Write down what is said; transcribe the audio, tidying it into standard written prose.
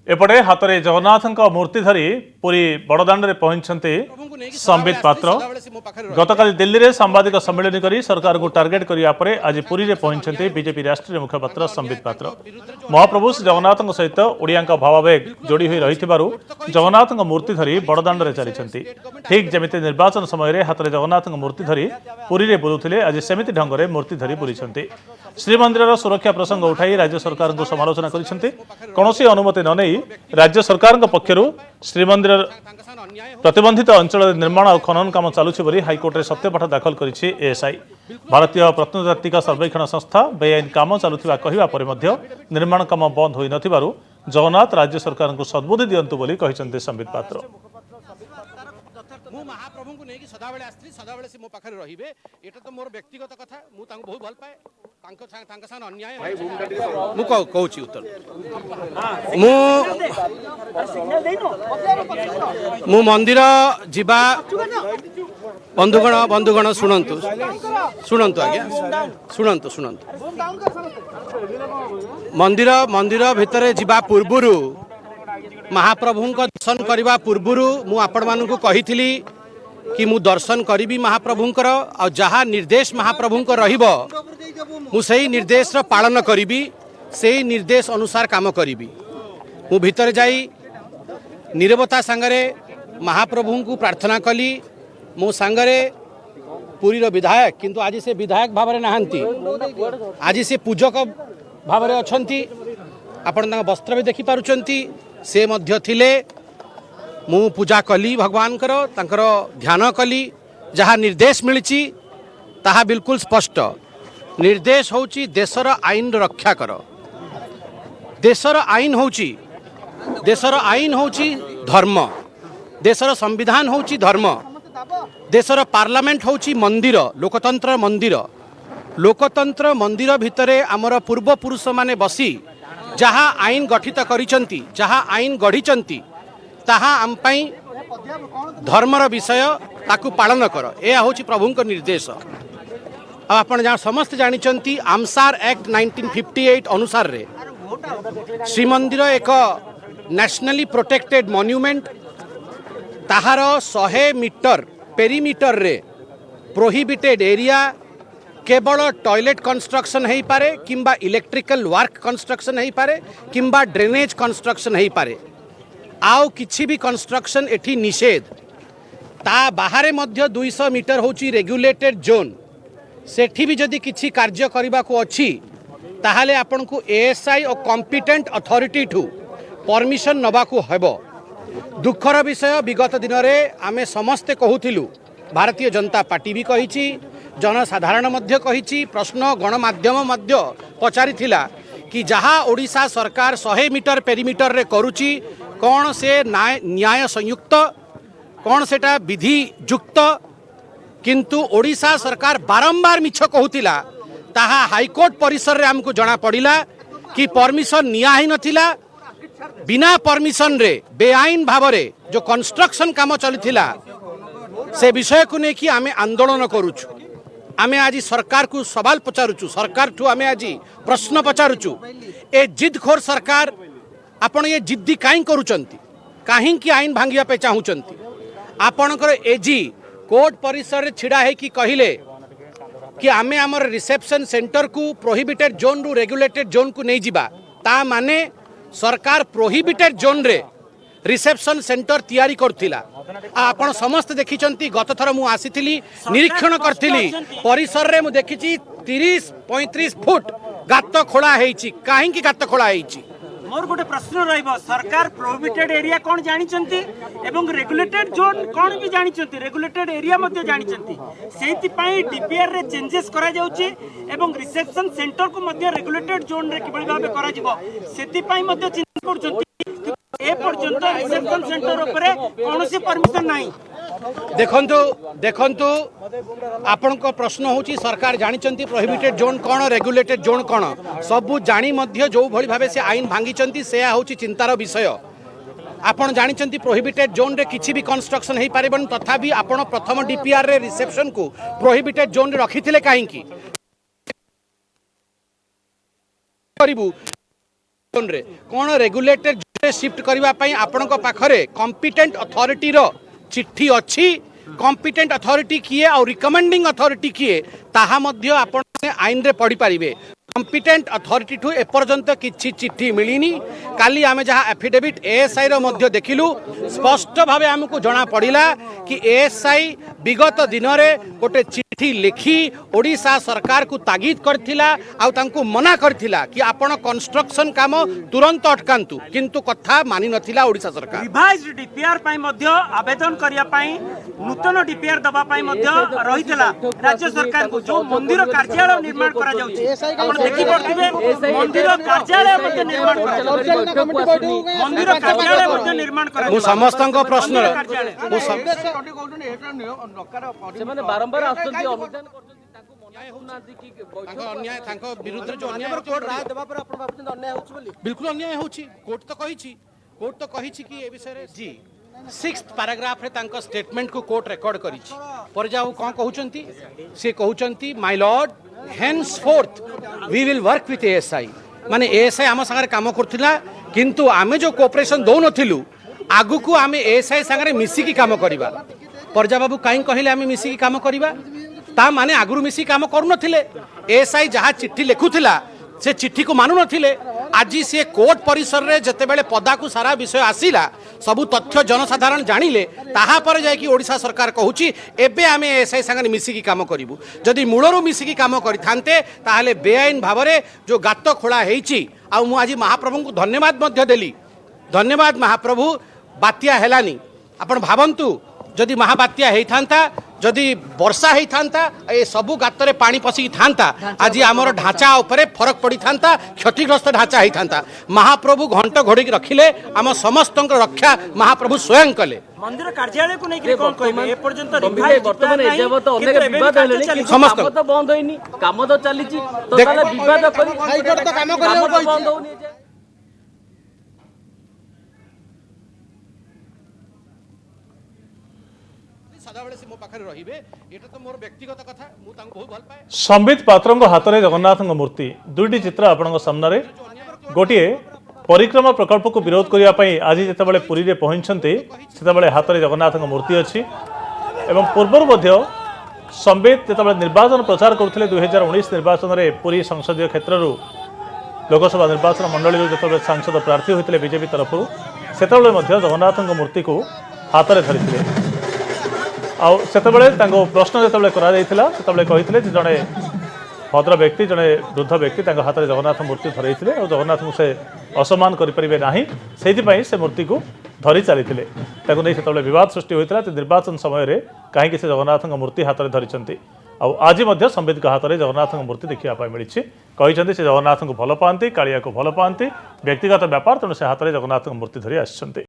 एपटे हाथ में जगन्नाथ मूर्ति धरी पुरी बड़दाण्ड पहुंचते संबित पात्र गतकाली दिल्ली में सांबादिक सम्मेलन कर सरकार को टार्गेट करने आज पुरी में पहुंचते बीजेपी राष्ट्रीय मुखपात्र संबित पात्र महाप्रभु श्री जगन्नाथ सहित ओडिया भावावेग जोड़ी हो रही जगन्नाथ मूर्ति धरी बड़दाण्ड में चली ठीक जमी निर्वाचन समय हाथ में जगन्नाथ मूर्ति धरी पुरी में बुलुले आज सेमिति ढंग से मूर्ति धरी बुली श्रीमंदिर सुरक्षा प्रसंग उठाई राज्य सरकार को समालोचना कर अनुमति न नहीं राज्य सरकार पक्षर श्रीमंदिर प्रतिबंधित अंचल निर्माण और खनन काम चलुछि हाइकोर्ट में सत्यपाठ दाखल करिछि एएसआई भारतीय प्रत्नतात्विक सर्वेक्षण संस्था बेआईन काम चलुथिबा कहिबा परे मध्य निर्माण काम बंद होई नथिबारु जगन्नाथ राज्य सरकार को सद्बुद्धि दियंतु बोली कहिसंते संबित पात्र महाप्रभु को नहीं सदाबले आसती सदाबले से मो पाखे रहिबे एटा तो मोर व्यक्तिगत कथा मु तांको बहुत भल पाए तांका सान अन्याय मु कहूची उत्तर मु मंदिर जीवा बंधुगण शुणंतु आज्ञा शुणंतु मंदिर भितर जीवा पूर्वरु महाप्रभु दर्शन करने पूर्वर मु आपण मानू कही कि मु दर्शन करी महाप्रभुंकर और जहाँ निर्देश महाप्रभुंकर रहिबो मु सही निर्देश पालन करी से निर्देश अनुसार काम करी मु भीतर जाई नीरवता सांगरे महाप्रभु को प्रार्थना कली मो सांगरे पुरीर विधायक किंतु आज से विधायक भाव नहांती आज से पूजक भाव अछंती आपण वस्त्र भी देखि पारुचंती से मध्य थिले मु पूजा कली भगवान तांकर ध्यान कली जहाँ निर्देश मिली ताहा बिल्कुल स्पष्ट निर्देश होची देशर आईन रक्षा कर देशर आईन होची धर्म देशर संविधान होची धर्म देशर पार्लियामेंट होची मंदिर लोकतंत्र मंदिर भितरे आमर पूर्व पुरुष माने बसी जहाँ आईन गठित करिसंती जहाँ आईन गढ़ी ताहा आम पई धर्मर विषय ताकू पालन कर यह हूँ प्रभुंक निर्देश आपण समस्त जानिचंती आमसार एक्ट 1958 अनुसार रे श्रीमंदिर एक नेशनली प्रोटेक्टेड मॉन्यूमेंट ताहार 100 मीटर पेरीमीटर रे प्रोहिबिटेड एरिया केवल टॉयलेट कंस्ट्रक्शन हो पारे किंबा इलेक्ट्रिकल वर्क कंस्ट्रक्शन हो पारे किंबा ड्रेनेज कंस्ट्रक्शन हो पारे आउ किछि भी कंस्ट्रक्शन एठी निषेध ता बाहरे मध्य 200 मीटर होची रेगुलेटेड जोन सेठी भी जदि किछि कार्य करबा को अछि ताहाले आपन को एएसआई और कॉम्पिटेंट अथॉरिटी ठू परमिशन नबा को हेबो दुखर विषय विगत दिन में आमे समस्ते कहूथिलु भारतीय जनता पार्टी भी कहिछि जनसाधारण मध्य कहिछि प्रश्न गणमाध्यम मध्य पचारिथिला कि जहाँ ओडिशा सरकार 100 मीटर पेरीमीटर रे करुची कौन से न्याय संयुक्त कौन सेटा विधि युक्त किंतु ओडिशा सरकार बारंबार मिछ कहूतिला ताहा हाईकोर्ट परिसर रे हमको जना पड़िला कि परमिशन निया ही नथिला बिना परमिशन रे बेआईन भाव रे जो कंस्ट्रक्शन काम चलिथिला से विषय को लेकिन आमे आंदोलन करूछु आमे आज सरकार को सवाल पचारुचु सरकार ठू आमे आज प्रश्न पचारुचु ए जिदखोर सरकार आपण ये जिद्दी काई करूचंती काहे की आईन भांगिया पे चाहूचंती आपणकर एजी कोर्ट परिसर रे छिड़ा है कि कहिले कि आमे हमर रिसेप्शन सेंटर को प्रोहिबिटेड जोन रु रेगुलेटेड जोन को नहीं जिबा ता माने सरकार प्रोहिबिटेड जोन रे रिसेप्शन सेंटर तैयारी करथिला आपण समस्त देखिचंती गत थर मु आसीथिली निरीक्षण करथिली परिसर रे मु देखिची 30-35 फुट गात खोला हेची काहे की गात खोला हेची मोर गोटे प्रश्न रहिबो सरकार प्रोहिबिटेड एरिया कौन जानिचंती एवं रेगुलेटेड जोन कौन भी जानिचंती रेगुलेटेड एरिया मध्ये जानिचंती सेति पई डीपीआर रे चेंजेस करा जाउची एवं रिसेप्शन सेंटर को मध्ये रेगुलेटेड जोन रे किबळी भाबे करा जिवो सेति पई मध्ये चिंता करचंती ए पर्यंत रिसेप्शन सेंटर ऊपर कोनोसी परमिशन नाही देखंतु आपण को प्रश्न होची सरकार जानिचंती प्रोहिबिटेड जोन कौन रेगुलेटेड जोन कौन सबु जानी मध्य जो भली भाबे से आईन भांगिचंती से होची चिंतार विषय आपण जानिचंती प्रोहिबिटेड जोन रे किछि भी कंस्ट्रक्शन हेई पारिबन तथापि आपण प्रथम डीपीआर रे रिसेप्शन को प्रोहिबिटेड जोन रे रखिथिले काहे की करिबु जोन रे कोन रेगुलेटेड शिफ्ट करने आपण पाखरे कॉम्पिटेंट अथॉरिटी रो चिट्ठी अच्छी कॉम्पिटेंट अथॉरिटी किए और रिकमेंडिंग अथॉरिटी किए ताहा मध्य आपण आईन रे पढ़ी पारिबे कॉम्पिटेंट अथॉरिटी ठू एपर्यंत किछि चिट्ठी मिलिनी काली आमे जहाँ एफिडेविट एएसआई रो मध्य देखिलु स्पष्ट भावे हमको जना पड़िला कि एएसआई विगत दिन रे गोटे चिट्ठी लिखी ओडिशा सरकार को तागिद करथिला आउ तांको मना करथिला कि आपण कंस्ट्रक्शन काम तुरंत अटकांतु किंतु कथा मानि नथिला ओडिशा सरकार रिवाइज्ड डीपीआर पाई मध्य आवेदन करिया पाई नूतन डीपीआर दबा पाई मध्य रहितला राज्य सरकार को जो मंदिर कार्यालय निर्माण करा जाउची आपण देखि पड़थिबे मंदिर कार्यालय मध्य निर्माण करा जाउची मंदिर कार्यालय मध्य निर्माण करा मु समस्तन को प्रश्न ସେମାନେ ବାରମ୍ବାର ଆସୁଛନ୍ତି ଅନୁଧ୍ୟାନ କରୁଛନ୍ତି ତାଙ୍କୁ ମନା କରୁନାହାନ୍ତି କି ତାଙ୍କ ଅନ୍ୟାୟ ତାଙ୍କ ବିରୁଦ୍ଧରେ जो अन्याय କୋର୍ଟ ରାୟ ଦେବା ପରେ ଆପଣ ଭାବୁଛନ୍ତି ଅନ୍ୟାୟ ହେଉଛି ବୋଲି बिल्कुल अन्याय होची कोर्ट तो कहिछि कि ए विषय रे जी 6th पैराग्राफ रे तांको स्टेटमेंट को कोर्ट रिकॉर्ड करिछि पर जाऊ कोन कहउचंती से कहउचंती my lord henceforth we will work with ASI माने एएसआई हम संगे काम करथिला किंतु आमे जो कोऑपरेशन दो नथिलु आगु को आमे एएसआई संगे मिसी की काम करिबा प्रजा बाबू कहीं कहले आमे मिसी की काम करिबा ता माने आगुरु मिसी काम करू नथिले एएसआई जहाँ चिट्ठी लिखुथिला से चिट्ठी को मानु नथिले आज से कोर्ट परिसर रे जते बेले पदा को सारा विषय आसीला सबु तथ्य जनसाधारण जानिले ताहा पर जाय कि ओडिशा सरकार कहूची एबे आमे एएसआई संगे मिसी की काम करिवु जदि मूलरू मिसी की काम करिथांते ताहाले बेआईन भावरे जो गात खोला हेइची आ मु आज महाप्रभु को धन्यवाद मध्य देली धन्यवाद महाप्रभु बात्या हेलानी आपण भावंतु जदि महाबात्या होता जदि वर्षा होता ए सबू गातरे पानी पशिकी था आज आमर ढांचा उपरे फरक पड़ी था क्षतिग्रस्त ढांचा होता महाप्रभु घंट घोड़ी रखिले आम समस्त रक्षा महाप्रभु स्वयं कले मंदिर कार्यालय को नहीं कोन कहबे ए पर्यंत ବର୍ତ୍ତମାନ ଏଯାବତ ଅନେକ ବିବାଦ ହେଲେଣି କିନ୍ତୁ ସମସ୍ତ କାମ ତ ବନ୍ଦ ହେଇନି କାମ ତ ଚାଲିଛି ତ ତାହେଲେ ବିବାଦ କରି ହାଇକୋର୍ଟ ତ କାମ କରିବାକୁ ବନ୍ଦ ହଉନି ଏଯାଏ सदाबेले से मो पाखरे रहिबे एटा तो मोर व्यक्तिगत कथा मु तांको बहुत भल पाए संबित पात्र हाथ में जगन्नाथ मूर्ति दुईटी चित्र आपण सामने गोटे परिक्रमा प्रकल्प को विरोध करने आज जिते पुरी में पहुंचते से हाथ में जगन्नाथ मूर्ति अच्छी एवं पूर्वर संबित जो निर्वाचन प्रचार करते 2019 निर्वाचन में पुरी संसदीय क्षेत्र लोकसभा निर्वाचन मंडली जो सांसद प्रार्थी होते बीजेपी तरफ से जगन्नाथ मूर्ति को हाथ में धरी आते प्रश्न जो कही जड़े भद्र व्यक्ति जड़े वृद्ध व्यक्ति हाथ में जगन्नाथ मूर्ति धरई और जगन्नाथ को से असम्मान करें ना से मूर्ति को धरी चली नहीं से बद सृष्टि होता निर्वाचन समय कहीं से जगन्नाथ मूर्ति हाथ में धरी आज संबित हाथ में जगन्नाथ मूर्ति देखा मिली कहते से जगन्नाथ को भल पाती कालिया को भल पाती व्यक्तिगत व्यापार तेणु से हाथ में जगन्नाथ मूर्ति धरी आसछन्ति।